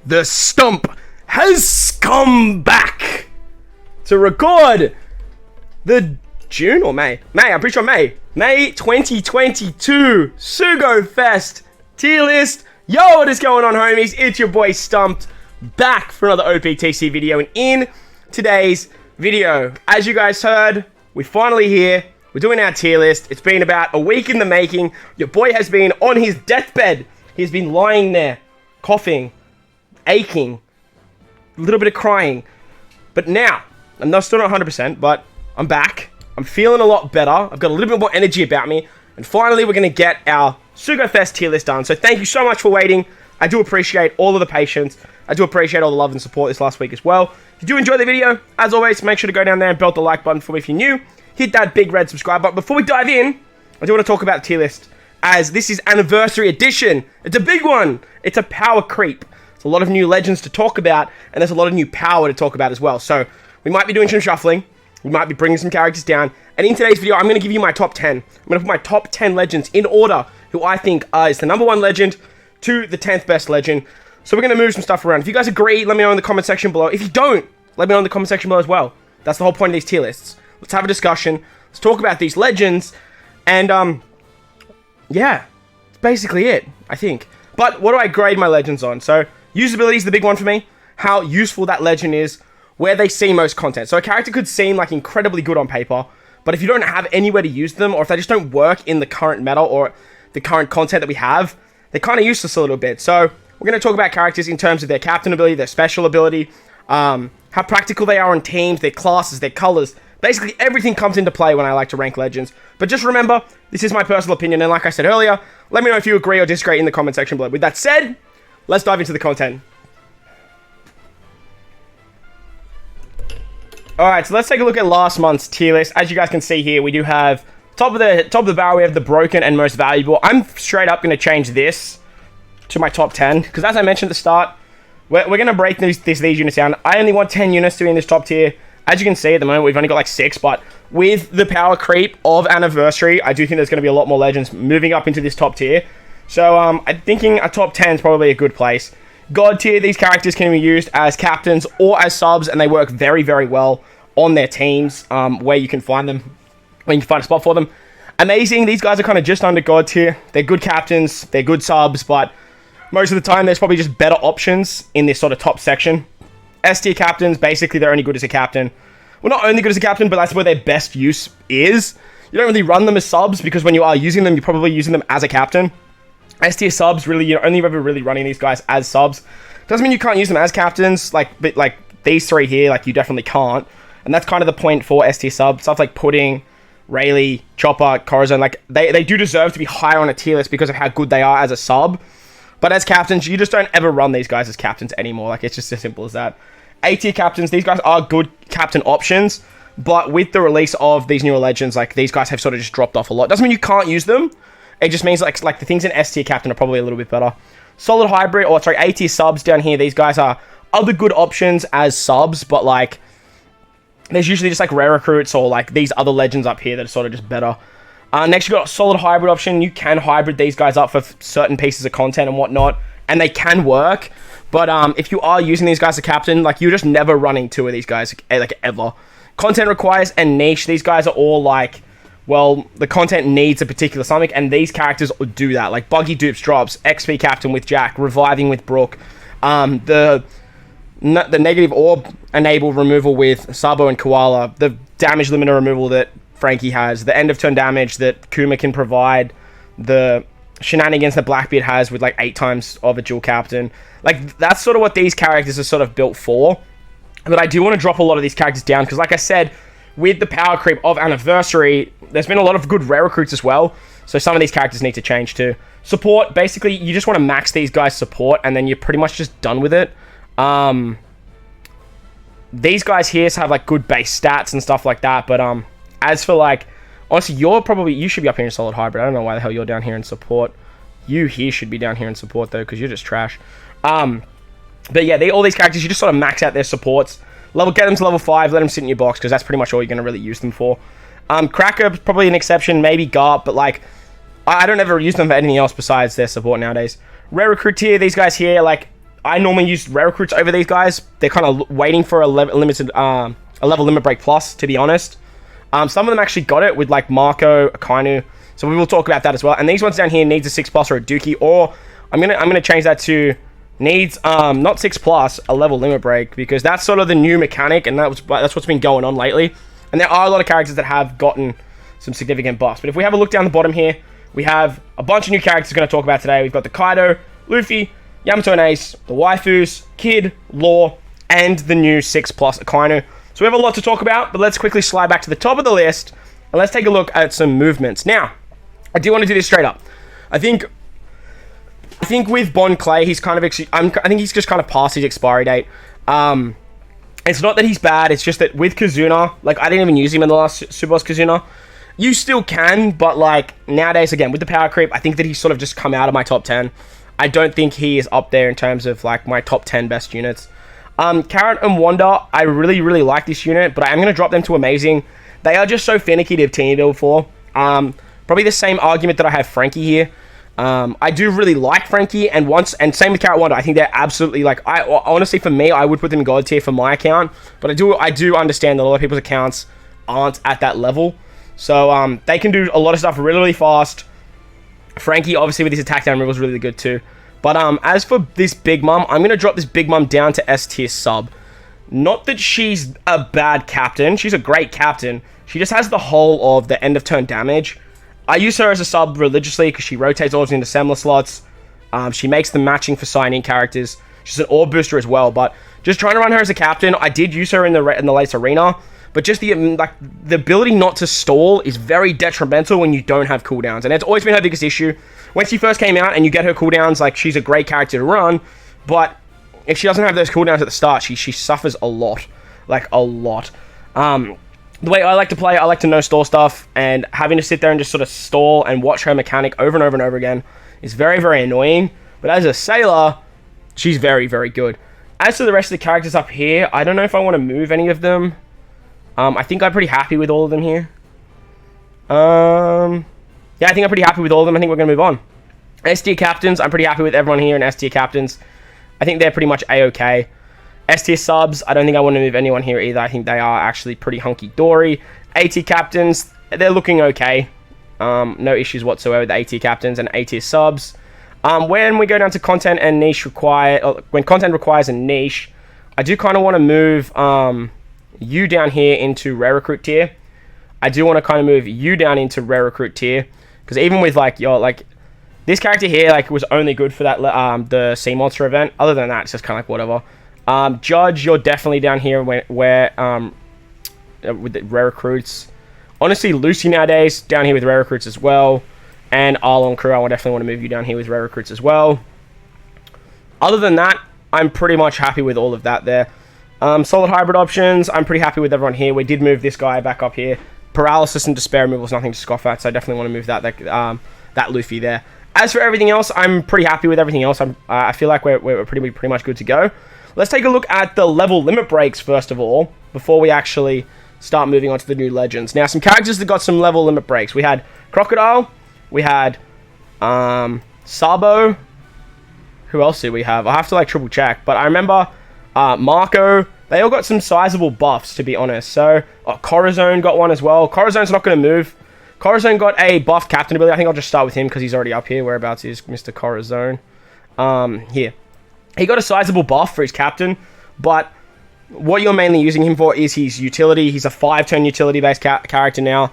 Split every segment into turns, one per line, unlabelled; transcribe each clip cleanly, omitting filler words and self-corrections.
the Stump has come back to record the June or May? I'm pretty sure May 2022 SUGO Fest tier list. Yo, what is going on, homies? It's your boy Stumped, back for another OPTC video. And in today's video, as you guys heard, we're finally here. We're doing our tier list. It's been about a week in the making. Your boy has been on his deathbed. He's been lying there, coughing, aching, a little bit of crying. But now, I'm still not 100%, but I'm back. I'm feeling a lot better. I've got a little bit more energy about me. And finally, we're going to get our SUGO Fest tier list done. So thank you so much for waiting. I do appreciate all of the patience. I do appreciate all the love and support this last week as well. If you do enjoy the video, as always, make sure to go down there and belt the like button for me if you're new. Hit that big red subscribe button. Before we dive in, I do want to talk about the tier list, as this is anniversary edition. It's a big one. It's a power creep. There's a lot of new legends to talk about, and there's a lot of new power to talk about as well. So we might be doing some shuffling. We might be bringing some characters down. And in today's video, I'm going to give you my top 10. I'm going to put my top 10 legends in order, who I think is the number 1 legend to the 10th best legend. So we're going to move some stuff around. If you guys agree, let me know in the comment section below. If you don't, let me know in the comment section below as well. That's the whole point of these tier lists. Let's have a discussion. Let's talk about these legends. And, yeah, that's basically it, I think. But what do I grade my legends on? So, usability is the big one for me. How useful that legend is. Where they see most content. So a character could seem like incredibly good on paper, but if you don't have anywhere to use them, or if they just don't work in the current meta or the current content that we have, they're kind of useless a little bit. So we're going to talk about characters in terms of their captain ability, their special ability, how practical they are on teams, their classes, their colors. Basically, everything comes into play when I like to rank legends. But just remember, this is my personal opinion, and like I said earlier, let me know if you agree or disagree in the comment section below. With that said, let's dive into the content. Alright, so let's take a look at last month's tier list. As you guys can see here, we do have top of the barrel, we have the broken and most valuable. I'm straight up going to change this to my top 10, because as I mentioned at the start, we're going to break these units down. I only want 10 units to be in this top tier. As you can see at the moment, we've only got like 6, but with the power creep of anniversary, I do think there's going to be a lot more legends moving up into this top tier. So I'm thinking a top 10 is probably a good place. God tier, these characters can be used as captains or as subs, and they work very, very well on their teams, where you can find them, when you can find a spot for them. Amazing, these guys are kind of just under God tier. They're good captains, they're good subs, but most of the time, there's probably just better options in this sort of top section. S tier captains, basically, they're only good as a captain. Well, not only good as a captain, but that's where their best use is. You don't really run them as subs, because when you are using them, you're probably using them as a captain. S tier subs, really, you're only ever really running these guys as subs. Doesn't mean you can't use them as captains, but these three here, like, you definitely can't. And that's kind of the point for S tier subs. Stuff like Pudding, Rayleigh, Chopper, Corazon, like, they do deserve to be higher on a tier list because of how good they are as a sub. But as captains, you just don't ever run these guys as captains anymore. Like, it's just as simple as that. A tier captains, these guys are good captain options, but with the release of these newer legends, like, these guys have sort of just dropped off a lot. Doesn't mean you can't use them. It just means, like the things in S tier captain are probably a little bit better. Solid hybrid, or sorry, A tier subs down here. These guys are other good options as subs, but, like, there's usually just, like, rare recruits or, like, these other legends up here that are sort of just better. Next, you've got a solid hybrid option. You can hybrid these guys up for certain pieces of content and whatnot, and they can work. But if you are using these guys as captain, like, you're just never running 2 of these guys, like, ever. Content requires and niche. These guys are all, like, well, the content needs a particular something, and these characters do that. Like, Buggy Dupes drops, XP Captain with Jack, Reviving with Brooke, the negative orb enable removal with Sabo and Koala, the damage limiter removal that Frankie has, the end of turn damage that Kuma can provide, the shenanigans that Blackbeard has with, like, 8 times of a dual captain. Like, that's sort of what these characters are sort of built for. But I do want to drop a lot of these characters down, because like I said, with the power creep of anniversary, there's been a lot of good rare recruits as well. So some of these characters need to change too. Support, basically, you just want to max these guys' support, and then you're pretty much just done with it. These guys here have, like, good base stats and stuff like that. But as for, like, honestly, you should be up here in solid hybrid. I don't know why the hell you're down here in support. You here should be down here in support though, because you're just trash. But yeah, all these characters, you just sort of max out their supports. Get them to level 5, let them sit in your box, because that's pretty much all you're going to really use them for. Cracker, probably an exception, maybe Garp, but, like, I don't ever use them for anything else besides their support nowadays. Rare recruit tier, these guys here, like, I normally use rare recruits over these guys. They're kind of waiting for a level limit break plus, to be honest. Some of them actually got it with like Marco, Akainu. So we will talk about that as well. And these ones down here needs a 6+ or a Dookie, or I'm gonna change that to needs not 6+, a level limit break, because that's sort of the new mechanic, and that's what's been going on lately. And there are a lot of characters that have gotten some significant buffs. But if we have a look down the bottom here, we have a bunch of new characters we're going to talk about today. We've got the Kaido, Luffy, Yamato and Ace, the waifus, Kid, Law, and the new 6+ Akainu. So we have a lot to talk about, but let's quickly slide back to the top of the list, and let's take a look at some movements. Now, I do want to do this straight up. I think with Bon Clay, he's kind of I think he's just kind of past his expiry date. It's not that he's bad, it's just that with Kizuna, like, I didn't even use him in the last Super Boss Kizuna. You still can, but like nowadays, again, with the power creep, I think that he's sort of just come out of my top 10. I don't think he is up there in terms of like my top 10 best units. Carrot and Wanda, I really, really like this unit, but I am going to drop them to amazing. They are just so finicky to team build for. Probably the same argument that I have Frankie here. I do really like Frankie, and same with Carrot Wanda. I think they're absolutely, like, honestly, for me, I would put them in God tier for my account, but I do understand that a lot of people's accounts aren't at that level. So they can do a lot of stuff really, really fast. Frankie, obviously, with his attack down removal is really good too. But as for this Big Mom, I'm going to drop this Big Mom down to S tier sub. Not that she's a bad captain. She's a great captain. She just has the whole of the end of turn damage. I use her as a sub religiously because she rotates orders into similar slots. She makes them matching for signing characters. She's an orb booster as well. But just trying to run her as a captain, I did use her in the latest arena. But just the ability not to stall is very detrimental when you don't have cooldowns. And it's always been her biggest issue. When she first came out and you get her cooldowns, like, she's a great character to run. But if she doesn't have those cooldowns at the start, she suffers a lot. Like, a lot. The way I like to play, I like to no-stall stuff. And having to sit there and just sort of stall and watch her mechanic over and over and over again is very, very annoying. But as a sailor, she's very, very good. As to the rest of the characters up here, I don't know if I want to move any of them. I think I'm pretty happy with all of them here. Yeah, I think I'm pretty happy with all of them. I think we're going to move on. S tier captains, I'm pretty happy with everyone here in S tier captains. I think they're pretty much A-okay. S tier subs, I don't think I want to move anyone here either. I think they are actually pretty hunky-dory. A tier captains, they're looking okay. No issues whatsoever with A tier captains and A tier subs. When we go down to content and niche when content requires a niche, I do kind of want to move you down here into rare recruit tier. I do want to kind of move you down into rare recruit tier, because even with this character here, like, was only good for that the Sea Monster event. Other than that, it's just kind of like whatever. Judge, you're definitely down here where with the rare recruits. Honestly, Lucy nowadays down here with rare recruits as well, and Arlong Crew, I definitely want to move you down here with rare recruits as well. Other than that, I'm pretty much happy with all of that there. Solid hybrid options, I'm pretty happy with everyone here. We did move this guy back up here. Paralysis and despair removal is nothing to scoff at, so I definitely want to move that Luffy there. As for everything else, I'm pretty happy with everything else. I feel like we're pretty much good to go. Let's take a look at the level limit breaks first of all, before we actually start moving on to the new legends. Now, some characters that got some level limit breaks. We had Crocodile, we had Sabo. Who else did we have? I have to triple check, but I remember Marco. They all got some sizable buffs, to be honest. So, Corazon got one as well. Corazon's not going to move. Corazon got a buff captain ability. I think I'll just start with him because he's already up here. Whereabouts is Mr. Corazon? Here. He got a sizable buff for his captain, but what you're mainly using him for is his utility. He's a 5-turn utility-based character now.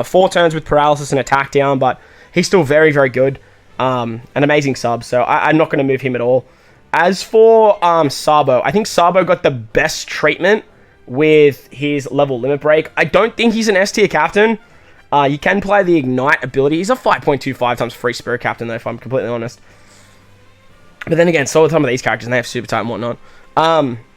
4 turns with paralysis and attack down, but he's still very, very good. An amazing sub, so I'm not going to move him at all. As for Sabo, I think Sabo got the best treatment with his level limit break. I don't think he's an S tier captain. You can play the Ignite ability. He's a 5.25 times free spirit captain, though, if I'm completely honest. But then again, so are some of these characters, and they have super type and whatnot.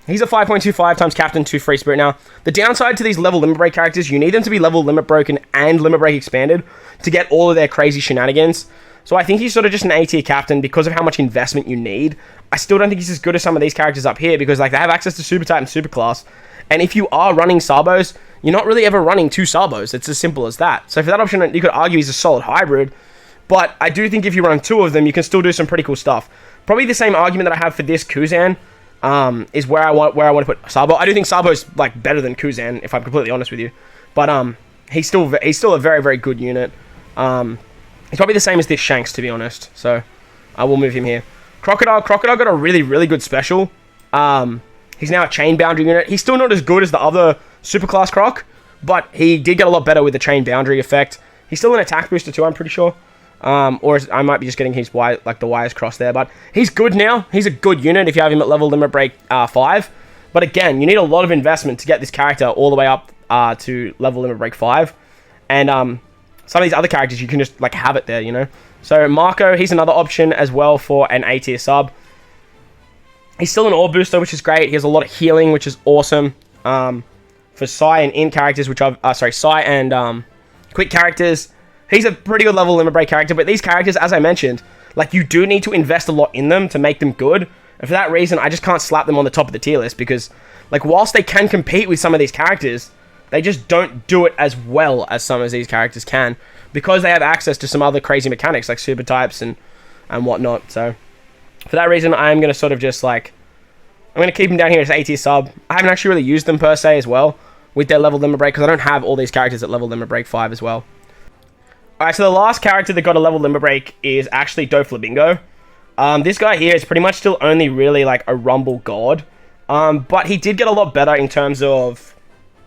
He's a 5.25 times captain, 2 free spirit now. The downside to these level limit break characters, you need them to be level limit broken and limit break expanded to get all of their crazy shenanigans. So I think he's sort of just an A tier captain because of how much investment you need. I still don't think he's as good as some of these characters up here because they have access to super type and super class. And if you are running Sabos, you're not really ever running 2 Sabos. It's as simple as that. So for that option, you could argue he's a solid hybrid. But I do think if you run 2 of them, you can still do some pretty cool stuff. Probably the same argument that I have for this Kuzan is where I want to put Sabo. I do think Sabo is like better than Kuzan, if I'm completely honest with you. But he's still a very, very good unit. He's probably the same as this Shanks, to be honest. So I will move him here. Crocodile got a really, really good special. He's now a chain boundary unit. He's still not as good as the other superclass Croc, but he did get a lot better with the chain boundary effect. He's still an attack booster too, I'm pretty sure. I might be just getting his the wires crossed there, but he's good now. He's a good unit if you have him at level limit break 5. But again, you need a lot of investment to get this character all the way up to level limit break 5. And some of these other characters, you can just like have it there, you know. So Marco, he's another option as well for an A tier sub. He's still an orb booster, which is great. He has a lot of healing, which is awesome. For Psy and In characters, which I've Psy and Quick characters, he's a pretty good level limit break character. But these characters, as I mentioned, like you do need to invest a lot in them to make them good. And for that reason, I just can't slap them on the top of the tier list because, like, whilst they can compete with some of these characters, they just don't do it as well as some of these characters can because they have access to some other crazy mechanics like super types and whatnot. So for that reason, I'm going to sort of just like, I'm going to keep them down here as A tier sub. I haven't actually really used them per se as well with their level limit break because I don't have all these characters at level limit break 5 as well. Alright, so the last character that got a level limit break is actually Doflabingo. This guy here is pretty much still only really like a Rumble God. But he did get a lot better in terms of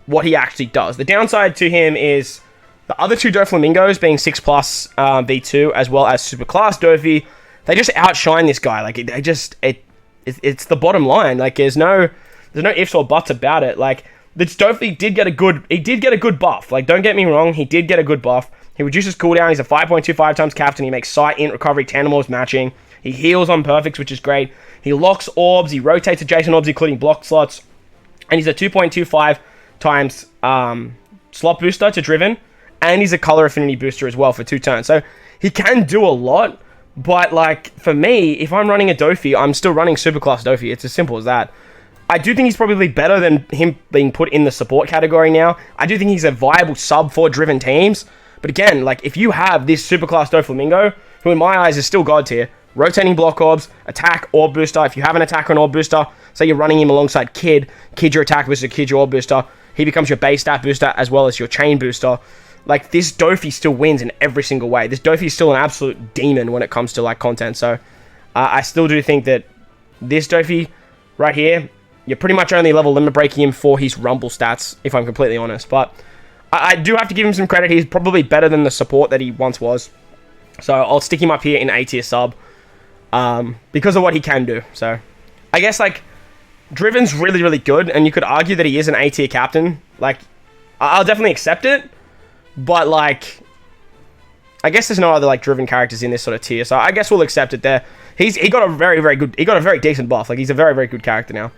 what he actually does. The downside to him is the other 2 Doflamingos being 6 plus V2 as well as Superclass Dofi, they just outshine this guy. Like it's the bottom line. Like there's no ifs or buts about it. Like this Dofi did get a good buff. Like don't get me wrong, he did get a good buff. He reduces cooldown, he's a 5.25 times captain, he makes sight, int, recovery, tandem orbs matching. He heals on perfects, which is great. He locks orbs, he rotates adjacent orbs, including block slots. And he's a 2.25 times slot booster to driven. And he's a color affinity booster as well for 2 turns. So he can do a lot. But like for me, if I'm running a Dofi, I'm still running Superclass Dofi. It's as simple as that. I do think he's probably better than him being put in the support category now. I do think he's a viable sub for driven teams. But again, like if you have this Superclass Doflamingo, who in my eyes is still God tier, rotating block orbs, attack orb booster. If you have an attack or an orb booster, say you're running him alongside Kid your attack booster, Kid your orb booster, he becomes your base stat booster as well as your chain booster. Like this Dofi still wins in every single way. This Dofi is still an absolute demon when it comes to like content. So I still do think that this Dofi right here, you're pretty much only level limit breaking him for his Rumble stats, if I'm completely honest. But I do have to give him some credit. He's probably better than the support that he once was. So I'll stick him up here in A tier sub because of what he can do. So I guess like Driven's really, really good. And you could argue that he is an A tier captain. Like I'll definitely accept it. But like I guess there's no other like Driven characters in this sort of tier. So I guess we'll accept it there. He got a very decent buff. Like he's a very, very good character now.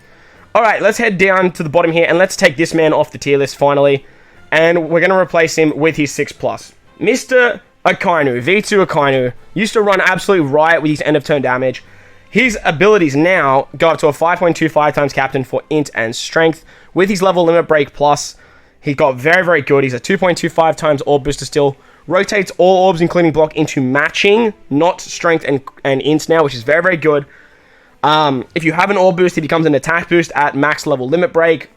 Alright, let's head down to the bottom here. And let's take this man off the tier list finally. And we're going to replace him with his 6 plus. Mr. Akainu, V2 Akainu, used to run absolute riot with his end of turn damage. His abilities now go up to a 5.25 times captain for int and strength. With his level limit break plus, he got very, very good. He's a 2.25 times orb booster still. Rotates all orbs, including block, into matching, not strength and int now, which is very, very good. If you have an orb boost, he becomes an attack boost at max level limit break.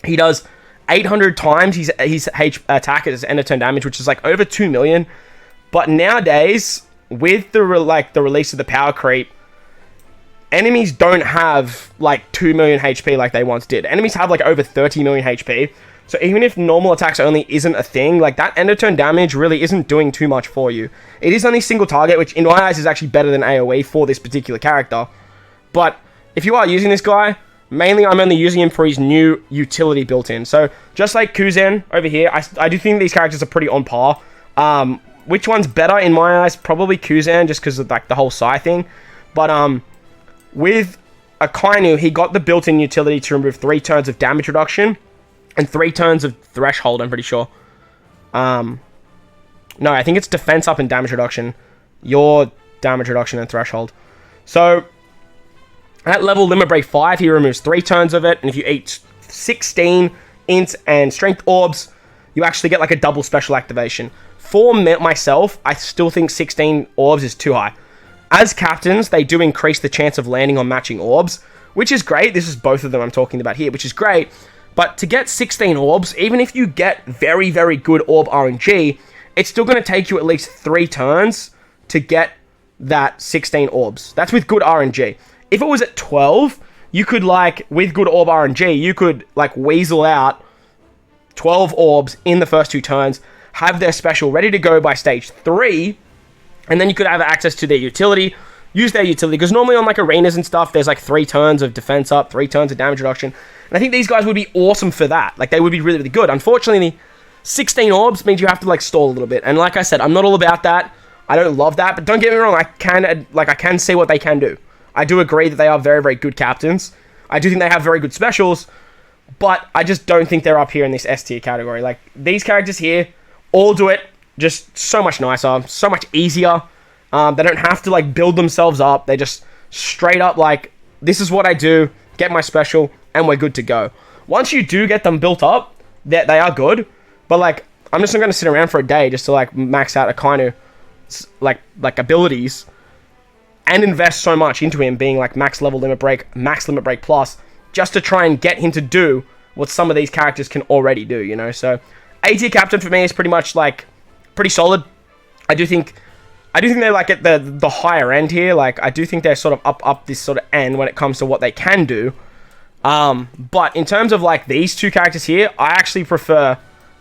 He does 800 times his attack as end of turn damage, which is like over 2 million. But nowadays, with the release of the power creep, enemies don't have like 2 million HP like they once did. Enemies have like over 30 million HP. So even if normal attacks only isn't a thing, like that end of turn damage really isn't doing too much for you. It is only single target, which in my eyes is actually better than AoE for this particular character. But if you are using this guy, mainly I'm only using him for his new utility built in. So just like Kuzan over here, I do think these characters are pretty on par. Which one's better in my eyes? Probably Kuzan, just because of like the whole Psy thing. But with Akainu, he got the built-in utility to remove 3 turns of damage reduction and 3 turns of threshold, I'm pretty sure. No, I think it's defense up and damage reduction. Your damage reduction and threshold. So at level limit break 5, he removes 3 turns of it. And if you eat 16 int and strength orbs, you actually get like a double special activation. for myself, I still think 16 orbs is too high. As captains, they do increase the chance of landing on matching orbs, which is great. This is both of them I'm talking about here, which is great. But to get 16 orbs, even if you get very, very good orb RNG, it's still going to take you at least 3 turns to get that 16 orbs. That's with good RNG. If it was at 12, you could, like, with good orb RNG, you could, like, weasel out 12 orbs in the first 2 turns, have their special ready to go by stage 3, and then you could have access to their utility, use their utility, because normally on, like, arenas and stuff, there's, like, 3 turns of defense up, 3 turns of damage reduction, and I think these guys would be awesome for that. Like, they would be really, really good. Unfortunately, 16 orbs means you have to, like, stall a little bit, and like I said, I'm not all about that. I don't love that, but don't get me wrong, I can see what they can do. I do agree that they are very, very good captains. I do think they have very good specials, but I just don't think they're up here in this S tier category. Like, these characters here all do it just so much nicer, so much easier. They don't have to, like, build themselves up. They just straight up, like, this is what I do, get my special, and we're good to go. Once you do get them built up, they are good, but, like, I'm just not going to sit around for a day just to, like, max out a Kaido, like abilities, and invest so much into him being, like, max level limit break, max limit break plus, just to try and get him to do what some of these characters can already do, you know? So, A tier captain for me is pretty much, like, pretty solid. I do think they're, like, at the higher end here. Like, I do think they're sort of up this sort of end when it comes to what they can do. But in terms of, like, these 2 characters here, I actually prefer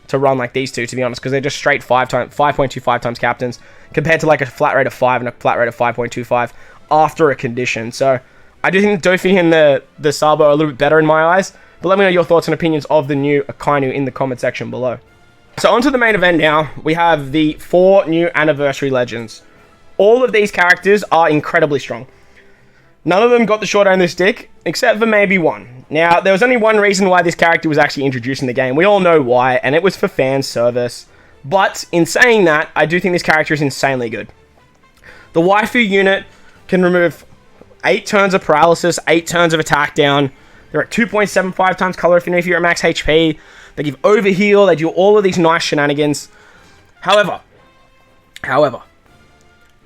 to run like these 2, to be honest, because they're just straight 5.25 times captains, compared to, like, a flat rate of 5 and a flat rate of 5.25 after a condition. So, I do think Dofy and the Sabo are a little bit better in my eyes, but let me know your thoughts and opinions of the new Akainu in the comment section below. So on to the main event now. We have the 4 new Anniversary Legends. All of these characters are incredibly strong. None of them got the short end of the stick, except for maybe one. Now, there was only one reason why this character was actually introduced in the game. We all know why, and it was for fan service. But in saying that, I do think this character is insanely good. The waifu unit can remove 8 turns of paralysis, 8 turns of attack down. They're at 2.75 times color affinity if you're at max HP. They give overheal. They do all of these nice shenanigans. However,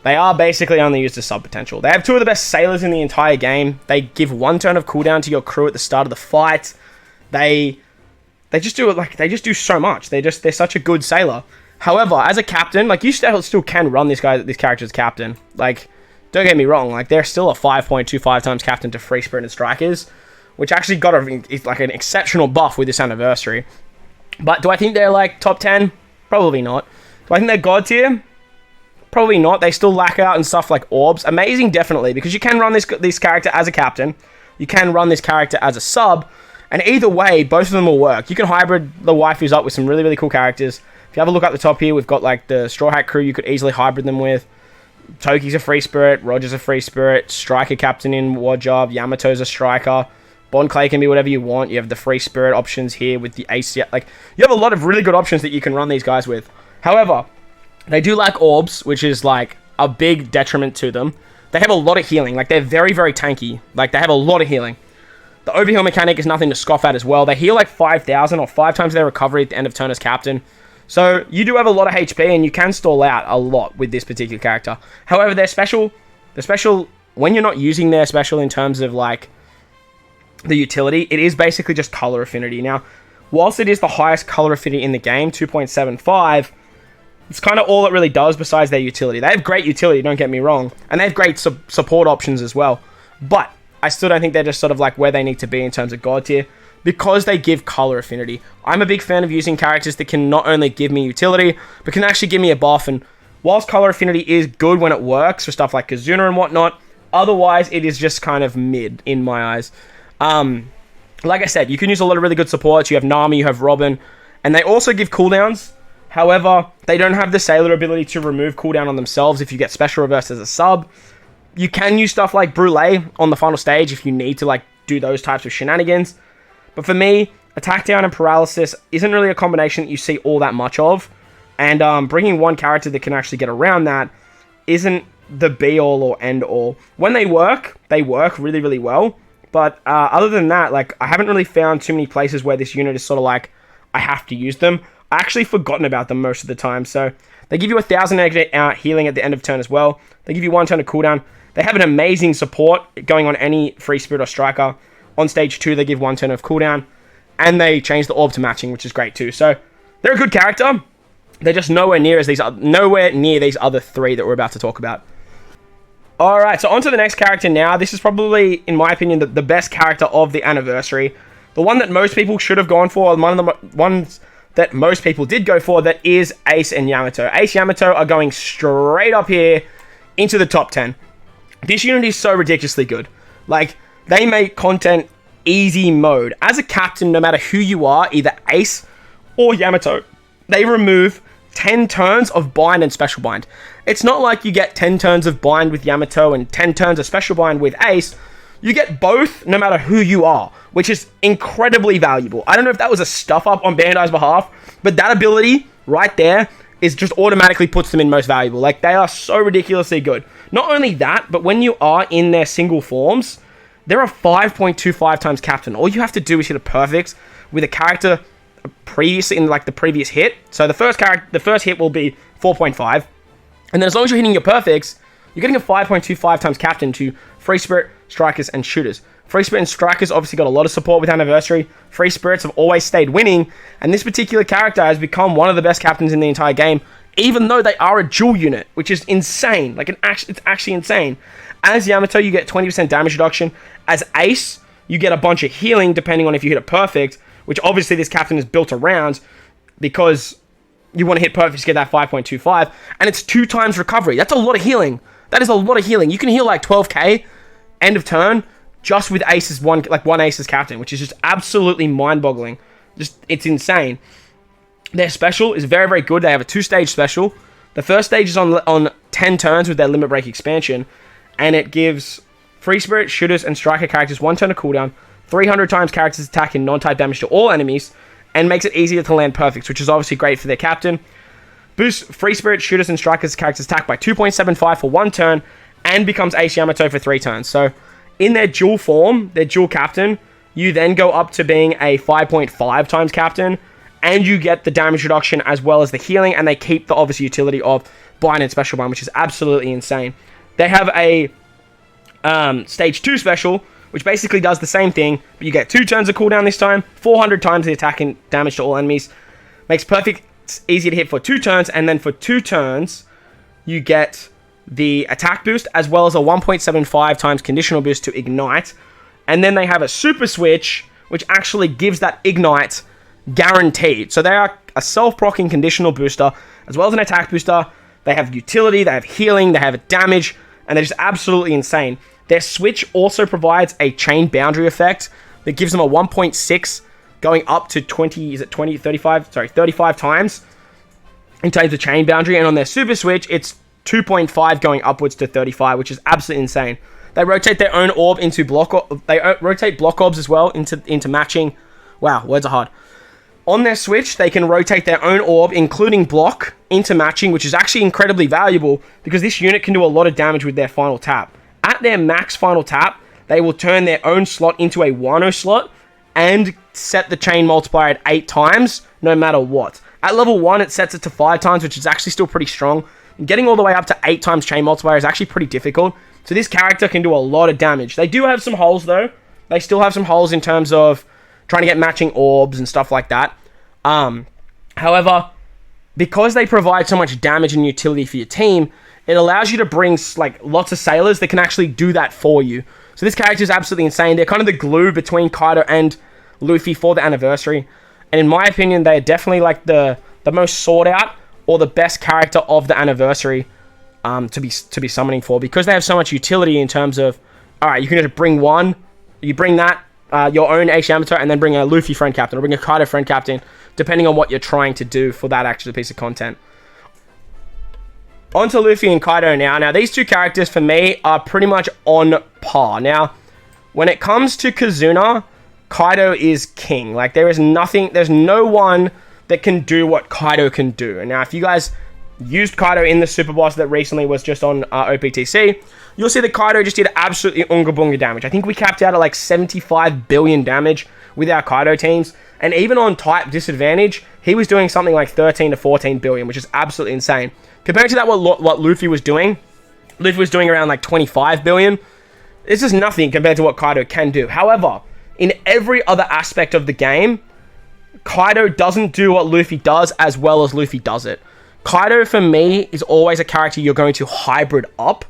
they are basically only used as sub potential. They have 2 of the best sailors in the entire game. They give 1 turn of cooldown to your crew at the start of the fight. They just do it, like, they just do so much. They're such a good sailor. However, as a captain, like, you still can run this character as captain. Like, don't get me wrong, like, they're still a 5.25 times captain to free spirit and strikers, which actually got like an exceptional buff with this anniversary. But do I think they're, like, top 10? Probably not. Do I think they're god tier? Probably not. They still lack out in stuff like orbs. Amazing, definitely, because you can run this character as a captain. You can run this character as a sub, and either way, both of them will work. You can hybrid the waifus up with some really, really cool characters. If you have a look at the top here, we've got, like, the Straw Hat crew you could easily hybrid them with. Toki's a free spirit, Roger's a free spirit, Striker captain in Wardjob, Yamato's a striker, Bond Clay can be whatever you want. You have the free spirit options here with the AC. Like, you have a lot of really good options that you can run these guys with. However, they do lack orbs, which is, like, a big detriment to them. They have a lot of healing. Like, they're very, very tanky. Like, they have a lot of healing. The overheal mechanic is nothing to scoff at as well. They heal, like, 5,000 or 5 times their recovery at the end of turn as captain. So, you do have a lot of HP, and you can stall out a lot with this particular character. However, their special, when you're not using their special in terms of, like, the utility, it is basically just color affinity. Now, whilst it is the highest color affinity in the game, 2.75, it's kind of all it really does besides their utility. They have great utility, don't get me wrong, and they have great support options as well. But I still don't think they're just sort of like where they need to be in terms of god tier, because they give color affinity. I'm a big fan of using characters that can not only give me utility, but can actually give me a buff. And whilst color affinity is good when it works for stuff like Kizuna and whatnot, otherwise it is just kind of mid in my eyes. Like I said, you can use a lot of really good supports. You have Nami, you have Robin, and they also give cooldowns. However, they don't have the sailor ability to remove cooldown on themselves if you get special reversed as a sub. You can use stuff like Brûlée on the final stage if you need to, like, do those types of shenanigans. But for me, attack down and paralysis isn't really a combination that you see all that much of. And bringing one character that can actually get around that isn't the be-all or end-all. When they work really, really well. But other than that, like, I haven't really found too many places where this unit is sort of like, I have to use them. I actually forgotten about them most of the time. So they give you 1,000 healing at the end of turn as well. They give you 1 turn of cooldown. They have an amazing support going on any free spirit or striker. On stage 2, they give 1 turn of cooldown. And they change the orb to matching, which is great too. So they're a good character. They're just nowhere near these other 3 that we're about to talk about. Alright, so on to the next character now. This is probably, in my opinion, the best character of the anniversary. The one that most people should have gone for, one of the ones that most people did go for, that is Ace and Yamato. Ace Yamato are going straight up here into the top 10. This unit is so ridiculously good. Like, they make content easy mode. As a captain, no matter who you are, either Ace or Yamato, they remove 10 turns of bind and special bind. It's not like you get 10 turns of bind with Yamato and 10 turns of special bind with Ace. You get both no matter who you are, which is incredibly valuable. I don't know if that was a stuff up on Bandai's behalf, but that ability right there is just automatically puts them in most valuable. Like, they are so ridiculously good. Not only that, but when you are in their single forms, they're a 5.25 times captain. All you have to do is hit a perfect with a character previously in like the previous hit. So the first hit will be 4.5. And then as long as you're hitting your perfects, you're getting a 5.25 times captain to Free Spirit, Strikers, and Shooters. Free Spirit and Strikers obviously got a lot of support with Anniversary. Free Spirits have always stayed winning, and this particular character has become one of the best captains in the entire game, even though they are a dual unit, which is insane. Like, it's actually insane. As Yamato, you get 20% damage reduction. As Ace, you get a bunch of healing, depending on if you hit a perfect, which obviously this captain is built around, because you want to hit perfect to get that 5.25, and it's 2 times recovery. That's a lot of healing. That is a lot of healing. You can heal like 12k end of turn just with Ace's one Ace's captain, which is just absolutely mind-boggling. Just, it's insane. Their special is very, very good. They have a 2-stage special. The first stage is on 10 turns with their Limit Break expansion, and it gives Free Spirit, Shooters, and Striker characters 1 turn of cooldown, 300 times characters attack and non-type damage to all enemies, and makes it easier to land perfects, which is obviously great for their captain. Boosts Free Spirit, Shooters, and Strikers characters attack by 2.75 for 1 turn, and becomes Ace Yamato for 3 turns. So, in their dual form, their dual captain, you then go up to being a 5.5 times captain, and you get the damage reduction as well as the healing, and they keep the obvious utility of bind and special bind, which is absolutely insane. They have a stage 2 special, which basically does the same thing, but you get 2 turns of cooldown this time, 400 times the attack and damage to all enemies, makes perfect easier to hit for 2 turns, and then for 2 turns, you get the attack boost, as well as a 1.75 times conditional boost to ignite, and then they have a super switch, which actually gives that ignite guaranteed. So they are a self-proccing conditional booster, as well as an attack booster. They have utility, they have healing, they have damage, and they're just absolutely insane. Their switch also provides a chain boundary effect that gives them a 1.6 going up to 35 times in terms of chain boundary, and on their super switch, it's 2.5 going upwards to 35, which is absolutely insane. They rotate their own orb into rotate block orbs as well into matching. Wow, words are hard. On their switch, they can rotate their own orb, including block, into matching, which is actually incredibly valuable because this unit can do a lot of damage with their final tap. At their max final tap, they will turn their own slot into a Wano slot and set the chain multiplier at 8 times, no matter what. At level 1, it sets it to 5 times, which is actually still pretty strong. Getting all the way up to 8 times chain multiplier is actually pretty difficult. So this character can do a lot of damage. They do have some holes, though. They still have some holes in terms of trying to get matching orbs and stuff like that. However, because they provide so much damage and utility for your team, it allows you to bring like lots of sailors that can actually do that for you. So this character is absolutely insane. They're kind of the glue between Kaido and Luffy for the anniversary. And in my opinion, they are definitely like the most sought out or the best character of the anniversary to be summoning for, because they have so much utility in terms of, all right, you can just bring one, you bring that, your own Ace Yamato, and then bring a Luffy friend captain or bring a Kaido friend captain, depending on what you're trying to do for that actual piece of content. On to Luffy and Kaido now. Now, these two characters, for me, are pretty much on par. Now, when it comes to Kizuna, Kaido is king. Like, there's no one that can do what Kaido can do. And now, if you guys used Kaido in the super boss that recently was just on OPTC, you'll see that Kaido just did absolutely unga bunga damage. I think we capped out at like 75 billion damage with our Kaido teams. And even on type disadvantage, he was doing something like 13 to 14 billion, which is absolutely insane. Compared to that, what Luffy was doing around like 25 billion. This is nothing compared to what Kaido can do. However, in every other aspect of the game, Kaido doesn't do what Luffy does as well as Luffy does it. Kaido, for me, is always a character you're going to hybrid up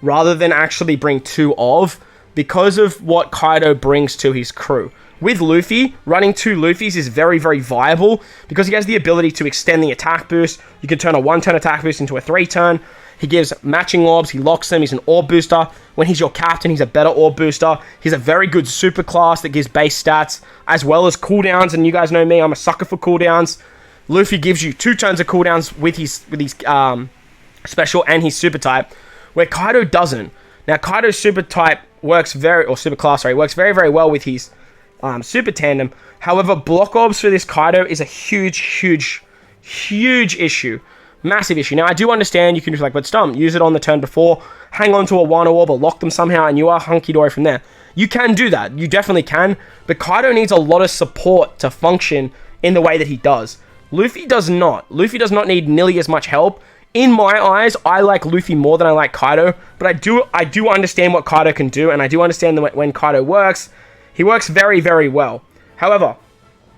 rather than actually bring two of, because of what Kaido brings to his crew. With Luffy, running two Luffys is very, very viable because he has the ability to extend the attack boost. You can turn a 1-turn attack boost into a 3-turn. He gives matching orbs, he locks them, he's an orb booster. When he's your captain, he's a better orb booster. He's a very good super class that gives base stats, as well as cooldowns, and you guys know me, I'm a sucker for cooldowns. Luffy gives you 2 turns of cooldowns with his special and his super type, where Kaido doesn't. Now, Kaido's super type works very very well with his super tandem. However, block orbs for this Kaido is a huge issue. Massive issue. Now, I do understand you can just but Stump, use it on the turn before, hang on to a Wano orb or lock them somehow, and you are hunky-dory from there. You can do that. You definitely can. But Kaido needs a lot of support to function in the way that he does. Luffy does not. Luffy does not need nearly as much help. In my eyes, I like Luffy more than I like Kaido, but I do understand what Kaido can do, and I do understand that when Kaido works, he works very, very well. However,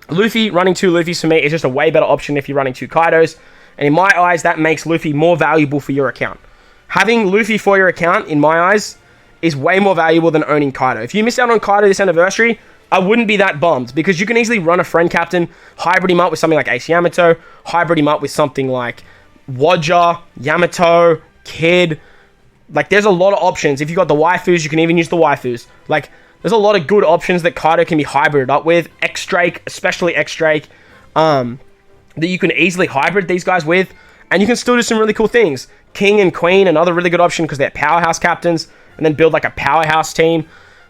Luffy, running 2 Luffys for me is just a way better option if you're running 2 Kaidos. And in my eyes, that makes Luffy more valuable for your account. Having Luffy for your account, in my eyes, is way more valuable than owning Kaido. If you missed out on Kaido this anniversary, I wouldn't be that bummed, because you can easily run a friend captain, hybrid him up with something like Ace Yamato, hybrid him up with something like Roger, Yamato, Kid. There's a lot of options. If you got the waifus, you can even use the waifus. There's a lot of good options that Kaido can be hybrided up with. X-Drake, especially X-Drake, that you can easily hybrid these guys with, and you can still do some really cool things. King and Queen, another really good option because they're powerhouse captains, and then build a powerhouse team.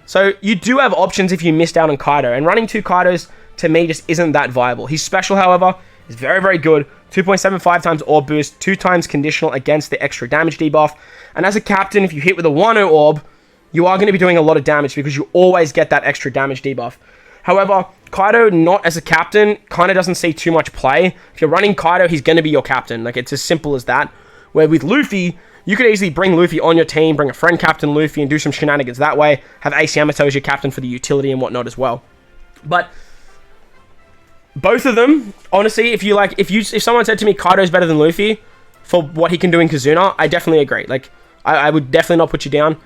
So you do have options if you missed out on Kaido, and running 2 Kaidos, to me, just isn't that viable. His special, however, is very, very good. 2.75 times orb boost, 2 times conditional against the extra damage debuff, and as a captain, if you hit with a Wano orb, you are going to be doing a lot of damage because you always get that extra damage debuff. However, Kaido, not as a captain, kind of doesn't see too much play. If you're running Kaido, he's going to be your captain. It's as simple as that. Where with Luffy, you could easily bring Luffy on your team, bring a friend captain Luffy, and do some shenanigans that way. Have Ace Yamato as your captain for the utility and whatnot as well. But both of them, honestly, if someone said to me Kaido's better than Luffy for what he can do in Kizuna, I definitely agree. I would definitely not put you down.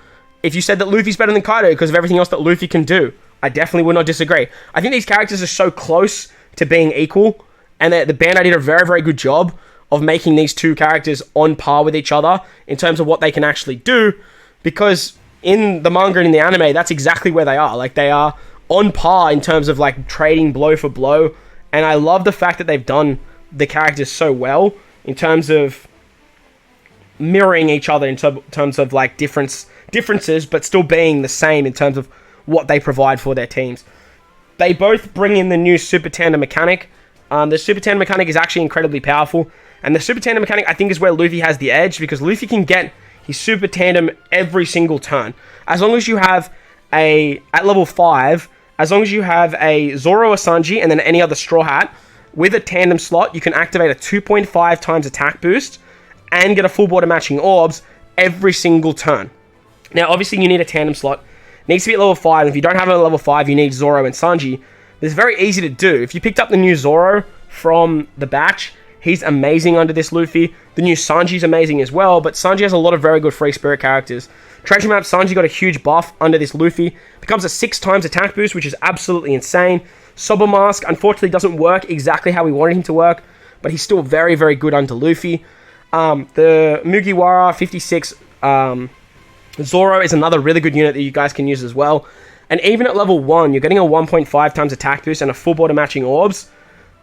If you said that Luffy's better than Kaido because of everything else that Luffy can do, I definitely would not disagree. I think these characters are so close to being equal, and the Bandai did a very, very good job of making these 2 characters on par with each other in terms of what they can actually do, because in the manga and in the anime, that's exactly where they are. They are on par in terms of trading blow for blow, and I love the fact that they've done the characters so well in terms of mirroring each other in terms of differences, but still being the same in terms of what they provide for their teams. They both bring in the new Super Tandem mechanic. The Super Tandem mechanic is actually incredibly powerful, and the Super Tandem mechanic, I think, is where Luffy has the edge, because Luffy can get his Super Tandem every single turn. As long as you have at level 5, as long as you have a Zoro or Sanji and then any other Straw Hat, with a tandem slot, you can activate a 2.5 times attack boost and get a full border matching orbs every single turn. Now, obviously, you need a tandem slot. Needs to be at level 5, and if you don't have it at level 5, you need Zoro and Sanji. It's very easy to do. If you picked up the new Zoro from the batch, he's amazing under this Luffy. The new Sanji's amazing as well, but Sanji has a lot of very good free spirit characters. Treasure Map, Sanji got a huge buff under this Luffy. Becomes a 6 times attack boost, which is absolutely insane. Sabo Mask, unfortunately, doesn't work exactly how we wanted him to work, but he's still very, very good under Luffy. The Mugiwara 56... Zoro is another really good unit that you guys can use as well. And even at level 1, you're getting a 1.5 times attack boost and a full border matching orbs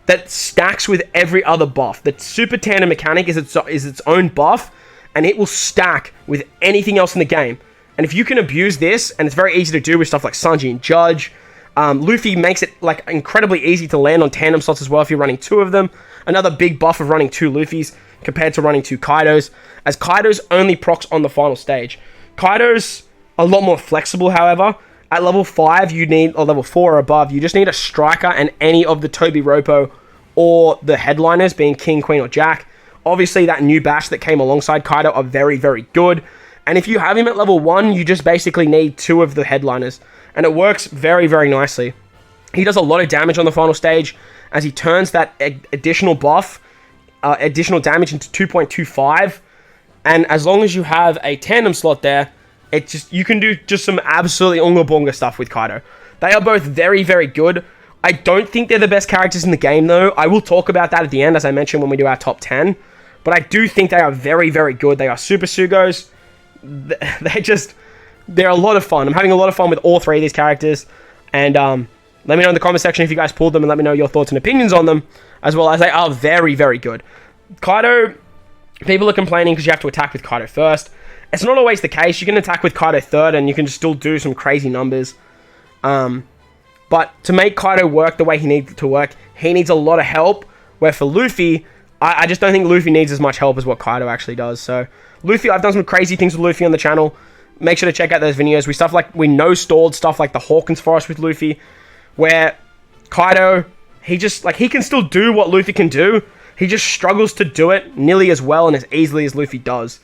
that stacks with every other buff. The Super Tandem mechanic is its own buff, and it will stack with anything else in the game. And if you can abuse this, and it's very easy to do with stuff like Sanji and Judge, Luffy makes it incredibly easy to land on tandem slots as well if you're running 2 of them. Another big buff of running 2 Luffys compared to running 2 Kaidos, as Kaidos only procs on the final stage. Kaido's a lot more flexible, however, At level 5, you need, or level 4 or above, you just need a striker and any of the Toby Roppo or the headliners, being King, Queen, or Jack. Obviously, that new batch that came alongside Kaido are very, very good. And if you have him at level 1, you just basically need 2 of the headliners. And it works very, very nicely. He does a lot of damage on the final stage as he turns that additional buff, additional damage into 2.25. And as long as you have a tandem slot there, you can do just some absolutely unga bunga stuff with Kaido. They are both very, very good. I don't think they're the best characters in the game, though. I will talk about that at the end, as I mentioned when we do our top 10. But I do think they are very, very good. They are super SUGOs. They're a lot of fun. I'm having a lot of fun with all 3 of these characters. And let me know in the comment section if you guys pulled them, and let me know your thoughts and opinions on them, as well as they are very, very good. Kaido, people are complaining because you have to attack with Kaido first. It's not always the case. You can attack with Kaido third, and you can still do some crazy numbers. But to make Kaido work the way he needs to work, he needs a lot of help. Where for Luffy, I just don't think Luffy needs as much help as what Kaido actually does. So, Luffy, I've done some crazy things with Luffy on the channel. Make sure to check out those videos. We no-stalled stuff like the Hawkins Forest with Luffy, where Kaido, he can still do what Luffy can do. He just struggles to do it nearly as well and as easily as Luffy does.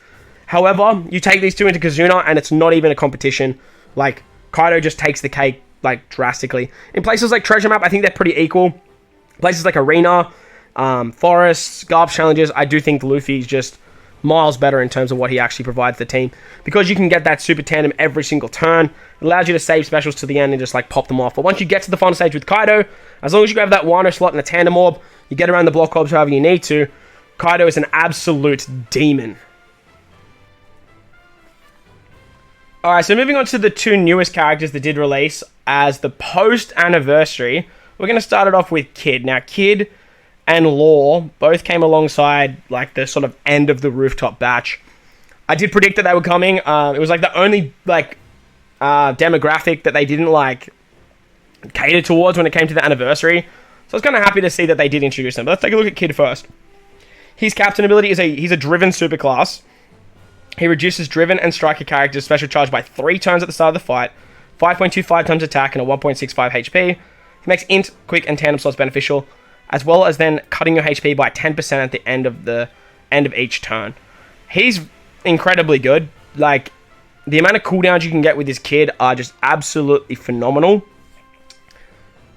However, you take these 2 into Kizuna, and it's not even a competition. Like, Kaido just takes the cake, like, drastically. In places like Treasure Map, I think they're pretty equal. Places like Arena, Forests, Garbs Challenges, I do think Luffy's just miles better in terms of what he actually provides the team. Because you can get that super tandem every single turn, it allows you to save specials to the end and just, like, pop them off. But once you get to the final stage with Kaido, as long as you grab that Wanda slot and a tandem orb, you get around the block orbs however you need to, Kaido is an absolute demon. Alright, so moving on to the 2 newest characters that did release as the post-anniversary, we're going to start it off with Kid. Now, Kid and Law both came alongside, like, the sort of end of the rooftop batch. I did predict that they were coming. It was, like, the only, like, demographic that they didn't, like, cater towards when it came to the anniversary. So I was kind of happy to see that they did introduce them. But let's take a look at Kid first. His captain ability is he's a driven superclass. He reduces driven and striker characters' special charge by 3 turns at the start of the fight, 5.25 times attack, and a 1.65 HP. He makes int, quick, and tandem slots beneficial, as well as then cutting your HP by 10% at the end of each turn. He's incredibly good. Like, the amount of cooldowns you can get with this Kid are just absolutely phenomenal.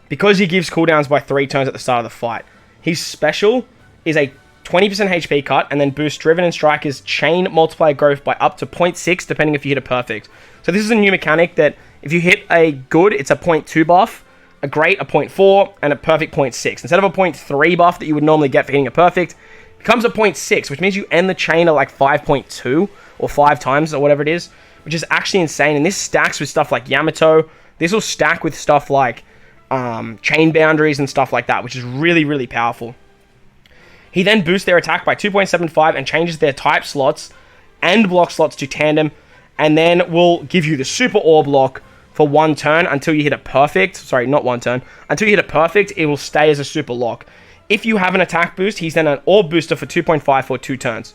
Because he gives cooldowns by 3 turns at the start of the fight. His special is a 20% HP cut, and then boosts driven and strikers chain multiplier growth by up to 0.6, depending if you hit a perfect. So this is a new mechanic that if you hit a good, it's a 0.2 buff, a great, a 0.4, and a perfect 0.6. Instead of a 0.3 buff that you would normally get for hitting a perfect, it becomes a 0.6, which means you end the chain at like 5.2, or 5 times, or whatever it is, which is actually insane. And this stacks with stuff like Yamato. This will stack with stuff like chain boundaries and stuff like that, which is really, really powerful. He then boosts their attack by 2.75 and changes their type slots and block slots to tandem, and then will give you the super orb lock for 1 turn until you hit a perfect. Sorry, not 1 turn. Until you hit a perfect, it will stay as a super lock. If you have an attack boost, he's then an orb booster for 2.5 for 2 turns.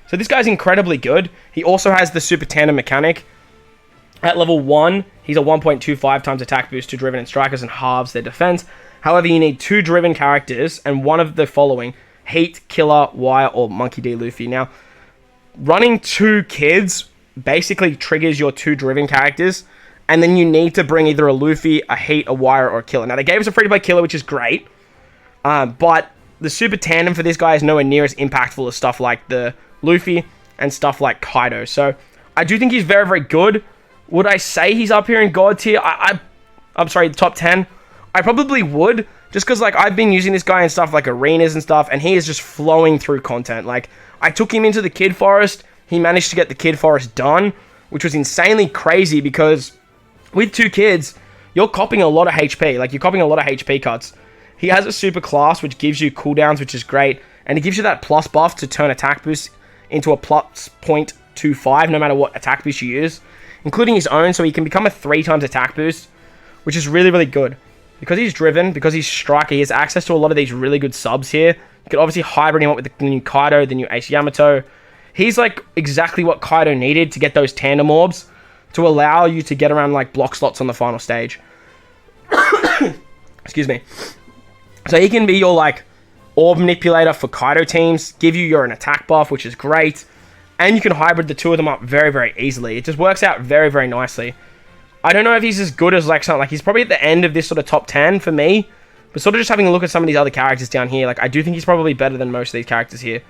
So this guy's incredibly good. He also has the super tandem mechanic. At level 1, he's a 1.25 times attack boost to driven and strikers and halves their defense. However, you need 2 driven characters and one of the following: Heat, Killer, Wire, or Monkey D. Luffy. Now, running 2 kids basically triggers your 2 driven characters, and then you need to bring either a Luffy, a Heat, a Wire, or a Killer. Now, they gave us a free-to-play Killer, which is great, but the super tandem for this guy is nowhere near as impactful as stuff like the Luffy and stuff like Kaido. So, I do think he's very, very good. Would I say he's up here in God tier? I'm sorry, the top 10? I probably would, just because, like, I've been using this guy in stuff like arenas and stuff, and he is just flowing through content. Like, I took him into the Kid Forest, he managed to get the Kid Forest done, which was insanely crazy, because with 2 kids, you're copping a lot of HP. Like, you're copping a lot of HP cuts. He has a super class, which gives you cooldowns, which is great, and it gives you that plus buff to turn attack boost into a plus 0.25, no matter what attack boost you use, including his own, so he can become a 3 times attack boost, which is really, really good. Because he's driven, because he's striker, he has access to a lot of these really good subs here. You could obviously hybrid him up with the new Kaido, the new Ace Yamato. He's like exactly what Kaido needed to get those tandem orbs. to allow you to get around like block slots on the final stage. Excuse me. So he can be your like orb manipulator for Kaido teams, give you your an attack buff, which is great, and you can hybrid the two of them up very, very easily. It just works out very, very nicely. I don't know if he's as good as like something like he's probably at the end of this sort of top 10 for me, but sort of just having a look at some of these other characters down here, like I do think he's probably better than most of these characters here.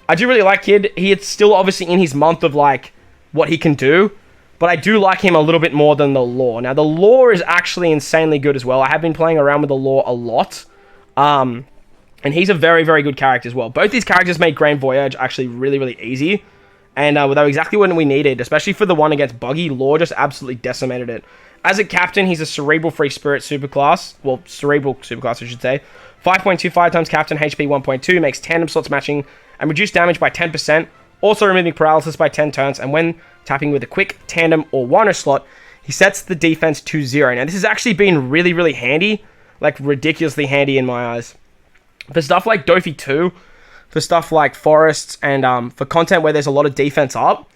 I do really like Kid. He is still obviously in his month of like what he can do, but I do like him a little bit more than the lore. Now the lore is actually insanely good as well. I have been playing around with the lore a lot, and he's a very, very good character as well. Both these characters made Grand Voyage actually really, really easy, and they were exactly what we needed, especially for the one against Buggy. Lore just absolutely decimated it. As a captain, he's a Cerebral Free Spirit superclass. Well, Cerebral superclass, I should say. 5.25 times captain, HP 1.2, makes tandem slots matching, and reduced damage by 10%, also removing paralysis by 10 turns, and when tapping with a quick, tandem, or Wano slot, he sets the defense to 0. Now, this has actually been really, really handy, like ridiculously handy in my eyes. For stuff like Dofi 2, for stuff like Forests, and for content where there's a lot of defense up,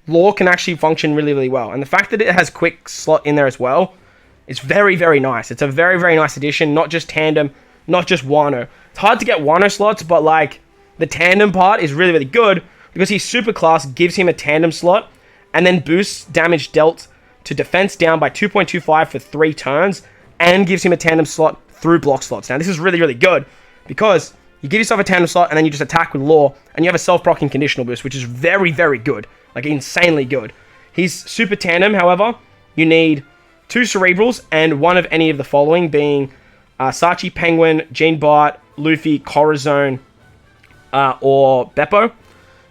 lore can actually function really, really well. And the fact that it has quick slot in there as well is very, very nice. It's a very, very nice addition, not just tandem, not just Wano. It's hard to get Wano slots, but like the tandem part is really, really good because his superclass gives him a tandem slot and then boosts damage dealt to defense down by 2.25 for 3 turns and gives him a tandem slot through block slots. Now, this is really, really good because you give yourself a tandem slot and then you just attack with lore and you have a self-proccing conditional boost, which is very, very good. Like, insanely good. He's super tandem, however, you need 2 Cerebrals and one of any of the following, being Sachi, Penguin, Jean Bart, Luffy, Corazon, or Beppo.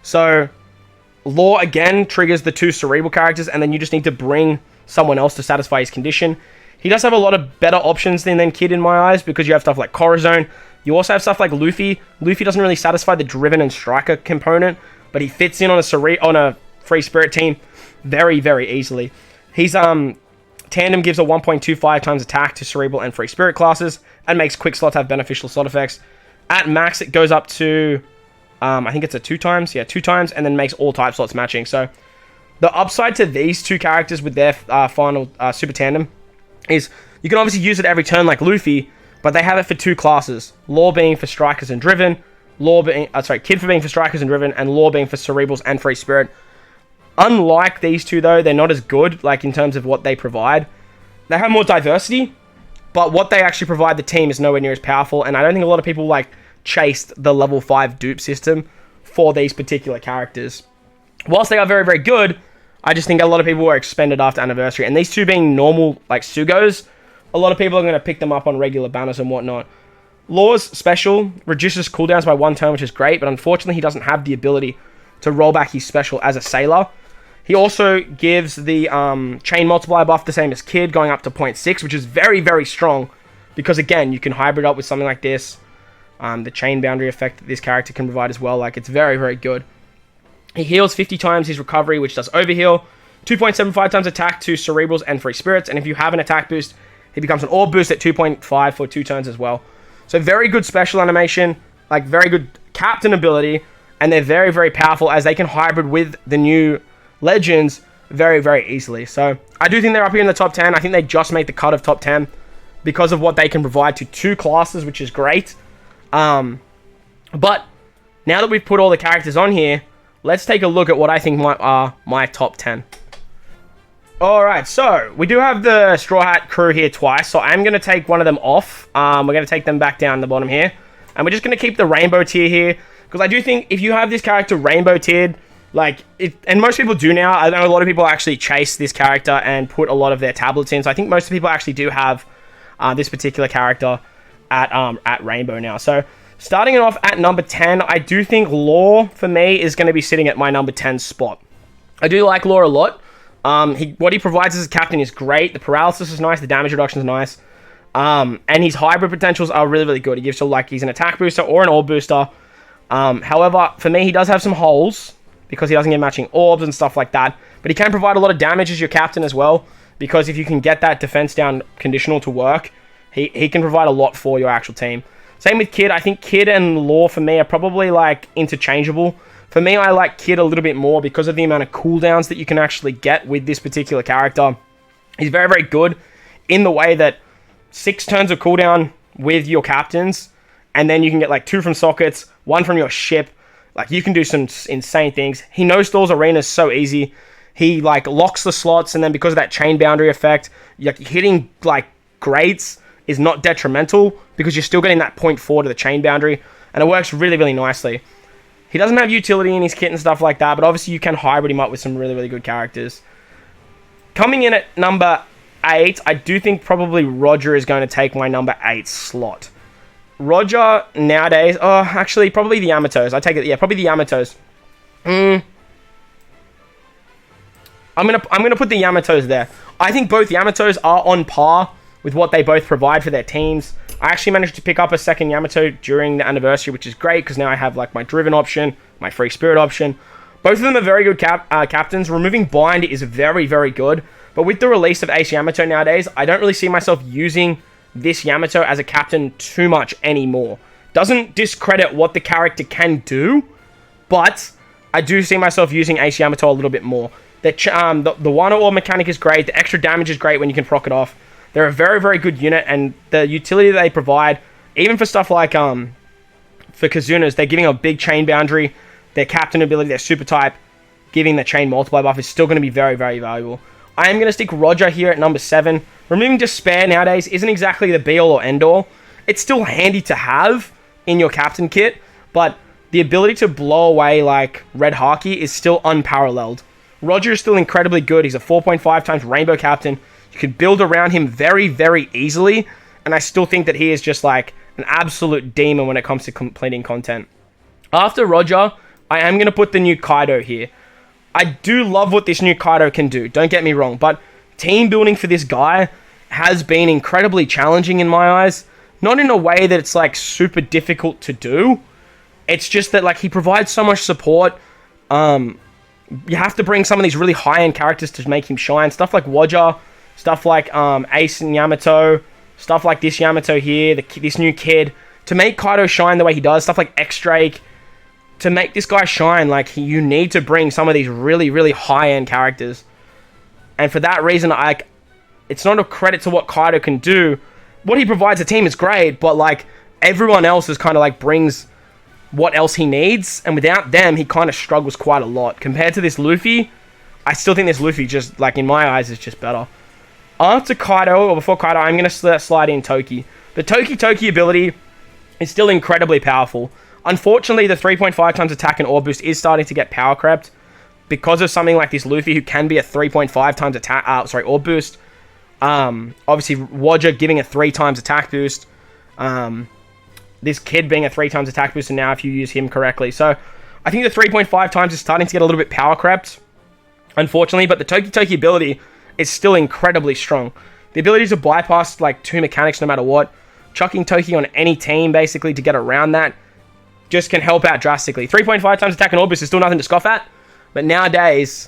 So, lore again triggers the 2 Cerebral characters, and then you just need to bring someone else to satisfy his condition. He does have a lot of better options than Kid in my eyes, because you have stuff like Corazon. You also have stuff like Luffy. Luffy doesn't really satisfy the Driven and Striker component, but he fits in on a Free Spirit team very, very easily. He's Tandem gives a 1.25 times attack to Cerebral and Free Spirit classes, and makes quick slots have beneficial slot effects. At max, it goes up to, I think it's a 2 times. Yeah, 2 times, and then makes all type slots matching. So, the upside to these 2 characters with their final Super Tandem is you can obviously use it every turn like Luffy, but they have it for 2 classes. Lore being for Strikers and Driven, Kid for being for Strikers and Driven, and Lore being for Cerebrals and Free Spirit. Unlike these 2, though, they're not as good, like, in terms of what they provide. They have more diversity, but what they actually provide the team is nowhere near as powerful, and I don't think a lot of people, like, chased the level 5 dupe system for these particular characters. Whilst they are very, very good, I just think a lot of people were expended after Anniversary, and these 2 being normal, like, SUGOs, a lot of people are going to pick them up on regular banners and whatnot. Lore's special reduces cooldowns by 1 turn, which is great, but unfortunately he doesn't have the ability to roll back his special as a Sailor. He also gives the chain multiplier buff the same as Kid, going up to 0.6, which is very, very strong. Because, again, you can hybrid up with something like this. The chain boundary effect that this character can provide as well. Like, it's very, very good. He heals 50 times his recovery, which does overheal. 2.75 times attack to Cerebrals and Free Spirits. And if you have an attack boost, he becomes an orb boost at 2.5 for 2 turns as well. So, very good special animation. Like, very good captain ability. And they're very, very powerful as they can hybrid with the new Legends very, very easily. So, I do think they're up here in the top 10. I think they just made the cut of top 10 because of what they can provide to 2 classes, which is great. But now that we've put all the characters on here, let's take a look at what I think are my top 10. Alright, so we do have the Straw Hat crew here twice, so I'm going to take one of them off. We're going to take them back down the bottom here. And we're just going to keep the rainbow tier here, because I do think if you have this character rainbow tiered, like, and most people do now. I know a lot of people actually chase this character and put a lot of their tablets in. So I think most people actually do have this particular character at Rainbow now. So starting it off at number 10, I do think Lore, for me, is going to be sitting at my number 10 spot. I do like Lore a lot. What he provides as a captain is great. The paralysis is nice. The damage reduction is nice. And his hybrid potentials are really, really good. He gives you, like, he's an attack booster or an orb booster. However, for me, he does have some holes, because he doesn't get matching orbs and stuff like that. But he can provide a lot of damage as your captain as well, because if you can get that defense down conditional to work, he can provide a lot for your actual team. Same with Kid. I think Kid and Lore, for me, are probably, like, interchangeable For me, I like Kid a little bit more because of the amount of cooldowns that you can actually get with this particular character. He's very, very good in the way that 6 turns of cooldown with your captains, and then you can get like 2 from sockets, 1 from your ship. Like, you can do some insane things. He no-stalls arenas so easy. He like locks the slots, and then because of that chain boundary effect, like hitting like grades is not detrimental because you're still getting that 0.4 to the chain boundary, and it works really, really nicely. He doesn't have utility in his kit and stuff like that, but obviously you can hybrid him up with some really, really good characters. Coming in at number 8, I do think probably Roger is going to take my number 8 slot. Roger nowadays, actually probably the Yamatos. I take it, yeah, probably the Yamatos. I'm gonna put the Yamatos there. I think both Yamatos are on par with what they both provide for their teams. I actually managed to pick up a second Yamato during the anniversary, which is great because now I have like my Driven option, my Free Spirit option. Both of them are very good captains. Removing Bind is very, very good. But with the release of Ace Yamato nowadays, I don't really see myself using this Yamato as a captain too much anymore. Doesn't discredit what the character can do, but I do see myself using Ace Yamato a little bit more. The one orb mechanic is great. The extra damage is great when you can proc it off. They're a very, very good unit, and the utility that they provide, even for stuff like for Kizunas, they're giving a big chain boundary. Their captain ability, their super type, giving the chain multiply buff is still going to be very, very valuable. I am going to stick Roger here at number 7. Removing Despair nowadays isn't exactly the be-all or end-all. It's still handy to have in your captain kit, but the ability to blow away like Red Haki is still unparalleled. Roger is still incredibly good. He's a 4.5 times Rainbow Captain. You can build around him very, very easily, and I still think that he is just like an absolute demon when it comes to completing content. After Roger, I am going to put the new Kaido here. I do love what this new Kaido can do, don't get me wrong, but team building for this guy has been incredibly challenging in my eyes. Not in a way that it's like super difficult to do. It's just that like he provides so much support. You have to bring some of these really high-end characters to make him shine. Stuff like Roger, stuff like Ace and Yamato, stuff like this Yamato here, this new kid. To make Kaido shine the way he does, stuff like X-Drake. To make this guy shine, like you need to bring some of these really, really high-end characters. And for that reason, it's not a credit to what Kaido can do. What he provides the team is great, but like everyone else is kind of like brings what else he needs, and without them, he kind of struggles quite a lot. Compared to this Luffy, I still think this Luffy just, like, in my eyes, is just better. After Kaido, or before Kaido, I'm going to slide in Toki. The Toki ability is still incredibly powerful. Unfortunately, the 3.5 times attack and orb boost is starting to get power crept because of something like this Luffy, who can be a 3.5 times attack, orb boost. Obviously, Roger giving a 3 times attack boost. This kid being a 3 times attack boost, and now if you use him correctly. So, I think the 3.5 times is starting to get a little bit power crept, unfortunately, but the Toki ability is still incredibly strong. The ability to bypass, like, 2 mechanics no matter what, chucking Toki on any team, basically, to get around that, just can help out drastically. 3.5 times attack and orb boost is still nothing to scoff at, but nowadays,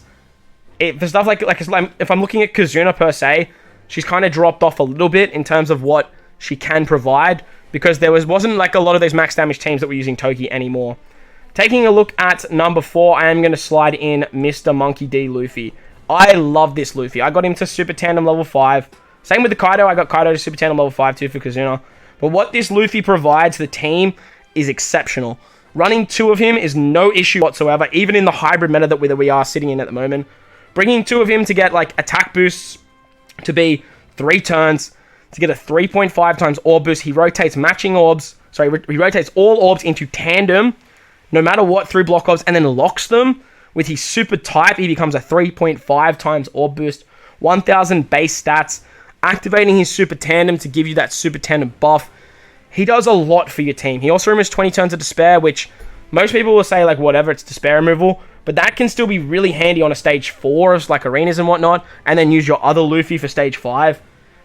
for stuff like if I'm looking at Kizuna per se, she's kind of dropped off a little bit in terms of what she can provide, because there wasn't like a lot of those max damage teams that were using Toki anymore. Taking a look at number 4, I am going to slide in Mr. Monkey D. Luffy. I love this Luffy. I got him to Super Tandem level 5. Same with the Kaido. I got Kaido to Super Tandem level 5 too for Kizuna. But what this Luffy provides the team is exceptional. Running 2 of him is no issue whatsoever, even in the hybrid meta that we are sitting in at the moment. Bringing 2 of him to get like attack boosts to be 3 turns, to get a 3.5 times orb boost. He rotates matching orbs. Sorry, he rotates all orbs into tandem, no matter what, through block orbs, and then locks them. With his super type, he becomes a 3.5 times orb boost, 1000 base stats, activating his super tandem to give you that super tandem buff. He does a lot for your team. He also removes 20 turns of despair, which most people will say, like, whatever, it's despair removal, but that can still be really handy on a stage 4 of, like, arenas and whatnot, and then use your other Luffy for stage 5.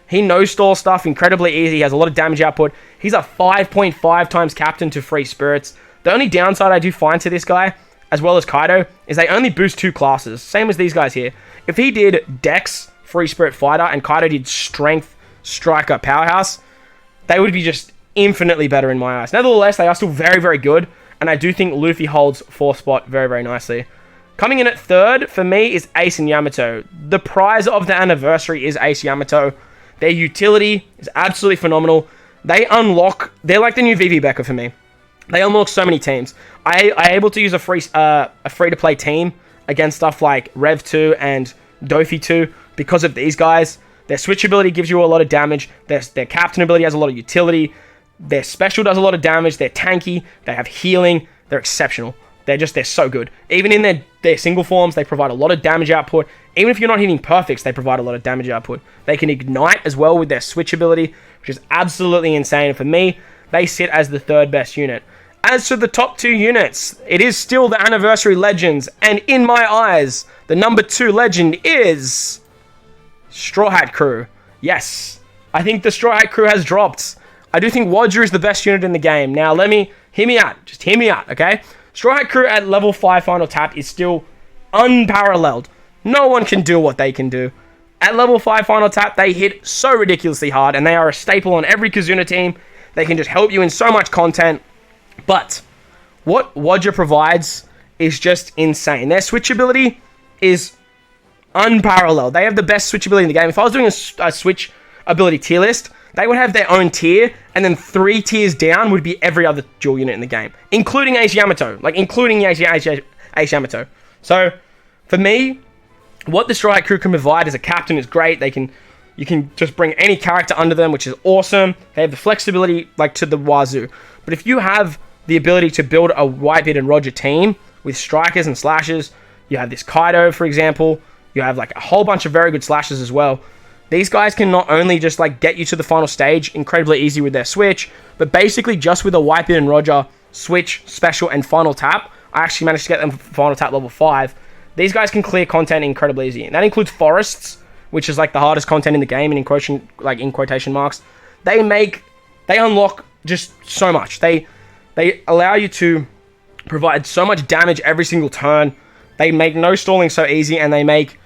He no-stall stuff incredibly easy. He has a lot of damage output. He's a 5.5 times captain to free spirits. The only downside I do find to this guy, as well as Kaido, is they only boost 2 classes. Same as these guys here. If he did Dex, free spirit fighter, and Kaido did strength, striker, powerhouse, they would be just infinitely better in my eyes. Nevertheless, they are still very, very good. and I do think Luffy holds 4th spot very, very nicely. Coming in at 3rd, for me, is Ace and Yamato. The prize of the anniversary is Ace Yamato. Their utility is absolutely phenomenal. They're like the new VV Becker for me. They unlock so many teams. I able to use a free-to-play team against stuff like Rev 2 and Dofi 2 because of these guys. Their switch ability gives you a lot of damage. Their captain ability has a lot of utility. Their special does a lot of damage. They're tanky. They have healing. They're exceptional. They're so good. Even in their single forms, they provide a lot of damage output. Even if you're not hitting perfects, they provide a lot of damage output. They can ignite as well with their switch ability, which is absolutely insane. For me, they sit as the 3rd best unit. As for the top 2 units, it is still the Anniversary Legends, and in my eyes, the number 2 legend is Straw Hat Crew. Yes, I think the Straw Hat Crew has dropped. I do think Wadger is the best unit in the game. Now, hear me out. Just hear me out, okay? Straw Hat Crew at level 5 final tap is still unparalleled. No one can do what they can do. At level 5 final tap, they hit so ridiculously hard, and they are a staple on every Kizuna team. They can just help you in so much content. But what Wadger provides is just insane. Their switch ability is unparalleled. They have the best switch ability in the game. If I was doing a switch ability tier list, they would have their own tier, and then 3 tiers down would be every other dual unit in the game, including Ace Yamato. Ace Yamato. So, for me, what the Straw Hat Crew can provide as a captain is great. You can just bring any character under them, which is awesome. They have the flexibility, to the wazoo. But if you have the ability to build a Whitebeard and Roger team with strikers and slashers, you have this Kaido, for example. You have, a whole bunch of very good slashers as well. These guys can not only just, get you to the final stage incredibly easy with their switch, but basically just with a Whitebeard and Roger switch, special, and final tap. I actually managed to get them final tap level 5. These guys can clear content incredibly easy. And that includes forests, which is, the hardest content in the game, and in quotation marks. They unlock just so much. They allow you to provide so much damage every single turn. They make no stalling so easy, and they make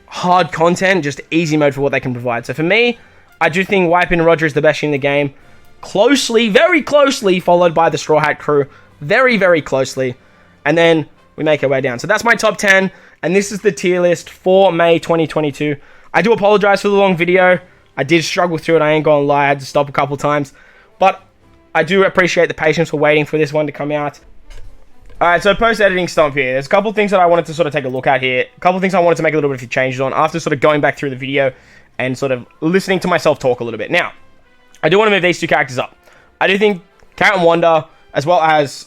hard content just easy mode for what they can provide. So for me, I do think Whitebeard and Roger is the best in the game. Closely, very closely followed by the Straw Hat Crew. Very, very closely. And then we make our way down. So that's my top 10, and this is the tier list for May 2022. I do apologize for the long video. I did struggle through it, I ain't gonna lie. I had to stop a couple times. But I do appreciate the patience for waiting for this one to come out. Alright, so post-editing stump here. There's a couple things that I wanted to sort of take a look at here. A couple things I wanted to make a little bit of changes on after sort of going back through the video and sort of listening to myself talk a little bit. Now, I do want to move these 2 characters up. I do think Cat and Wanda, as well as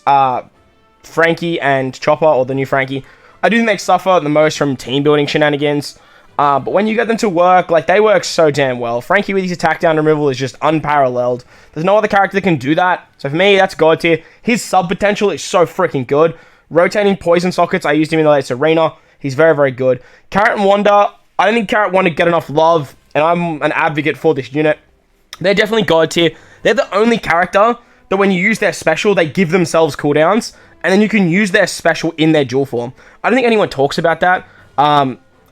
Frankie and Chopper, or the new Frankie, I do think they suffer the most from team building shenanigans. But when you get them to work, they work so damn well. Frankie with his attack down removal is just unparalleled. There's no other character that can do that. So for me, that's God tier. His sub potential is so freaking good. Rotating poison sockets, I used him in the latest arena. He's very, very good. Carrot and Wanda, I don't think Carrot and Wanda get enough love, and I'm an advocate for this unit. They're definitely God tier. They're the only character that when you use their special, they give themselves cooldowns, and then you can use their special in their dual form. I don't think anyone talks about that.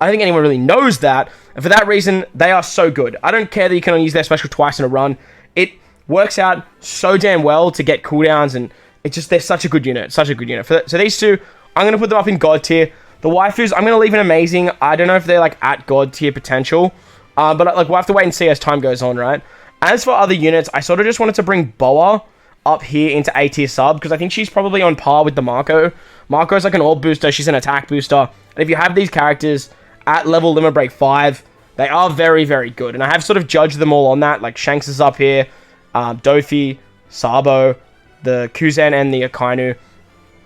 I don't think anyone really knows that, and for that reason, they are so good. I don't care that you can only use their special twice in a run. It works out so damn well to get cooldowns, and they're such a good unit, so these 2, I'm going to put them up in God tier. The waifus, I'm going to leave an amazing. I don't know if they're, at God tier potential, but, we'll have to wait and see as time goes on, right? As for other units, I sort of just wanted to bring Boa up here into A tier sub, because I think she's probably on par with the Marco. Marco's an orb booster, she's an attack booster, and if you have these characters at level Limit Break 5, they are very, very good. And I have sort of judged them all on that. Shanks is up here, Dofi, Sabo, the Kuzen, and the Akainu.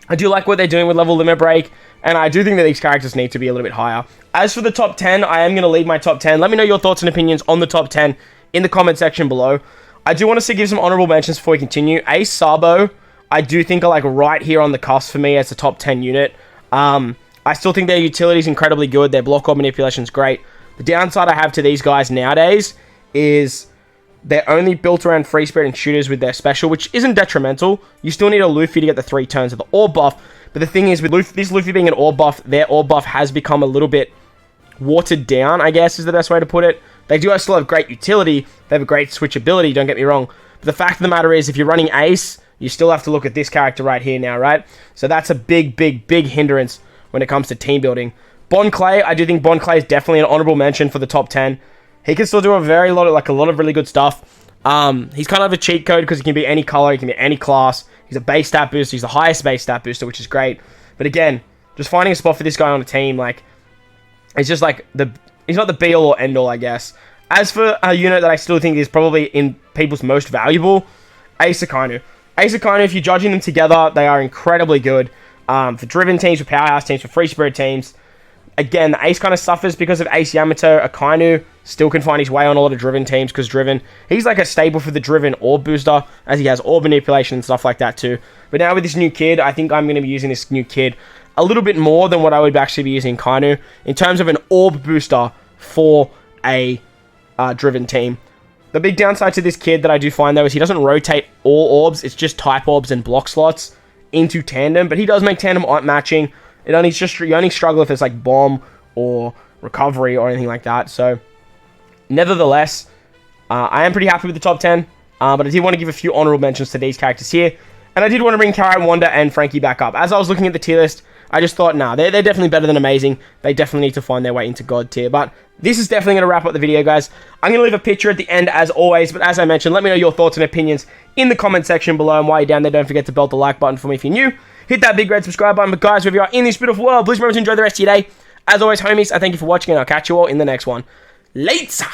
I do like what they're doing with level Limit Break, and I do think that these characters need to be a little bit higher. As for the top 10, I am going to leave my top 10. Let me know your thoughts and opinions on the top 10 in the comment section below. I do want to give some honorable mentions before we continue. Ace Sabo, I do think are right here on the cusp for me as a top 10 unit. I still think their utility is incredibly good. Their block orb manipulation is great. The downside I have to these guys nowadays is they're only built around free spirit and shooters with their special, which isn't detrimental. You still need a Luffy to get the 3 turns of the orb buff. But the thing is, with this Luffy being an orb buff, their orb buff has become a little bit watered down, I guess is the best way to put it. They do still have great utility. They have a great switch ability, don't get me wrong. But the fact of the matter is, if you're running Ace, you still have to look at this character right here now, right? So that's a big hindrance when it comes to team building. Bon Clay, I do think Bon Clay is definitely an honorable mention for the top 10. He can still do a lot of really good stuff. He's kind of a cheat code because he can be any color, he can be any class. He's a base stat booster, he's the highest base stat booster, which is great. But again, just finding a spot for this guy on a team, like, it's just like he's not the be all or end all, I guess. As for a unit that I still think is probably in people's most valuable, Ace Akainu. Ace Akainu, if you're judging them together, they are incredibly good. For driven teams, for powerhouse teams, for free spirit teams. Again, the Ace kind of suffers because of Ace Yamato. Akainu still can find his way on a lot of driven teams because driven, he's like a staple for the driven orb booster, as he has orb manipulation and stuff like that too. But now with this new kid, I think I'm going to be using this new kid a little bit more than what I would actually be using Kainu in terms of an orb booster for a driven team. The big downside to this kid that I do find though is he doesn't rotate all orbs. It's just type orbs and block slots into tandem, but he does make tandem matching. You only struggle if it's like bomb or recovery or anything like that. So nevertheless, I am pretty happy with the top 10, but I did want to give a few honorable mentions to these characters here. And I did want to bring Kara, Wanda, and Frankie back up. As I was looking at the tier list, I just thought, nah, they're definitely better than amazing. They definitely need to find their way into God tier. But this is definitely going to wrap up the video, guys. I'm going to leave a picture at the end, as always. But as I mentioned, let me know your thoughts and opinions in the comment section below. And while you're down there, don't forget to belt the like button for me if you're new. Hit that big red subscribe button. But guys, wherever you are in this beautiful world, please remember to enjoy the rest of your day. As always, homies, I thank you for watching, and I'll catch you all in the next one. Later!